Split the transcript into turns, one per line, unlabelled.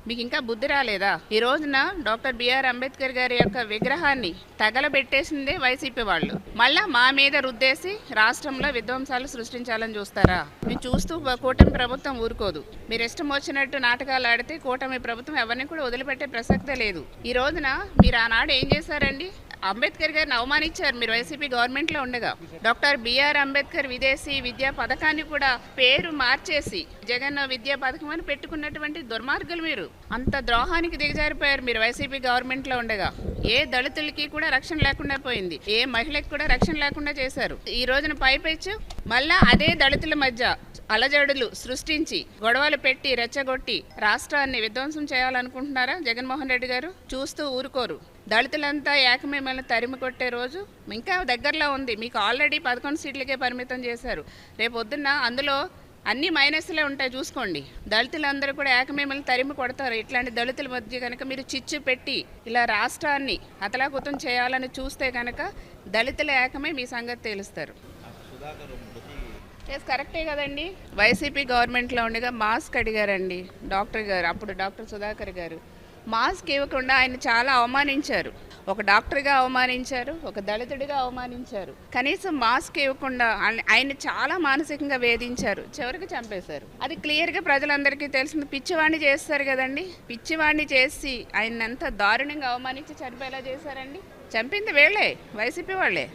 మీకు ఇంకా బుద్ధి రాలేదా? ఈ రోజున డాక్టర్ బిఆర్ అంబేద్కర్ గారి యొక్క విగ్రహాన్ని తగలబెట్టేసిందే వైసీపీ వాళ్ళు. మళ్ళా మా మీద రుద్దేసి రాష్ట్రంలో విధ్వంసాలు సృష్టించాలని చూస్తారా? మేము చూస్తూ కూటమి ప్రభుత్వం ఊరుకోదు. మీరు ఇష్టం వచ్చినట్టు నాటకాలు ఆడితే కూటమి ప్రభుత్వం ఎవరిని కూడా వదిలిపెట్టే ప్రసక్తే లేదు. ఈ రోజున మీరు ఆనాడు ఏం చేశారండి? అంబేద్కర్ గారిని అవమానించారు మీరు వైసీపీ గవర్నమెంట్లో ఉండగా. డాక్టర్ బిఆర్ అంబేద్కర్ విదేశీ విద్యా పథకాన్ని కూడా పేరు మార్చేసి జగన్ విద్యా పథకం అని పెట్టుకున్నటువంటి దుర్మార్గులు మీరు. అంత ద్రోహానికి దిగజారిపోయారు మీరు వైసీపీ గవర్నమెంట్లో ఉండగా. ఏ దళితులకి కూడా రక్షణ లేకుండా పోయింది, ఏ మహిళకి కూడా రక్షణ లేకుండా చేశారు. ఈ రోజున పైపెచ్చు మళ్ళా అదే దళితుల మధ్య అలజడులు సృష్టించి గొడవలు పెట్టి రెచ్చగొట్టి రాష్ట్రాన్ని విధ్వంసం చేయాలనుకుంటున్నారా జగన్మోహన్ రెడ్డి గారు? చూస్తూ ఊరుకోరు. దళితులంతా ఏకమేమల్ని తరిమి కొట్టే రోజు ఇంకా దగ్గరలో ఉంది. మీకు ఆల్రెడీ 11 సీట్లకే పరిమితం చేశారు. రేపు పొద్దున్న అందులో అన్ని మైనస్లే ఉంటాయి, చూసుకోండి. దళితులందరూ కూడా ఏకమేమల్ని తరిమి కొడతారు. ఇట్లాంటి దళితుల మధ్య కనుక మీరు చిచ్చు పెట్టి ఇలా రాష్ట్రాన్ని అతలాకుతం చేయాలని చూస్తే కనుక దళితుల ఏకమే మీ సంగతి తేలుస్తారు. కరెక్టే కదండి. వైసీపీ గవర్నమెంట్లో ఉండగా మాస్క్ అడిగారండి డాక్టర్ గారు, అప్పుడు డాక్టర్ సుధాకర్ గారు. మాస్క్ ఇవ్వకుండా ఆయన చాలా అవమానించారు. ఒక డాక్టర్గా అవమానించారు, ఒక దళితుడిగా అవమానించారు. కనీసం మాస్క్ ఇవ్వకుండా ఆయన చాలా మానసికంగా వేధించారు, చివరికి చంపేశారు. అది క్లియర్గా ప్రజలందరికీ తెలిసింది. పిచ్చివాణ్ణి చేస్తారు కదండి, పిచ్చివాణ్ణి చేసి ఆయన ఎంత దారుణంగా అవమానించి చనిపోయేలా చేశారండి. చంపింది వీళ్ళే, వైసీపీ వాళ్ళే.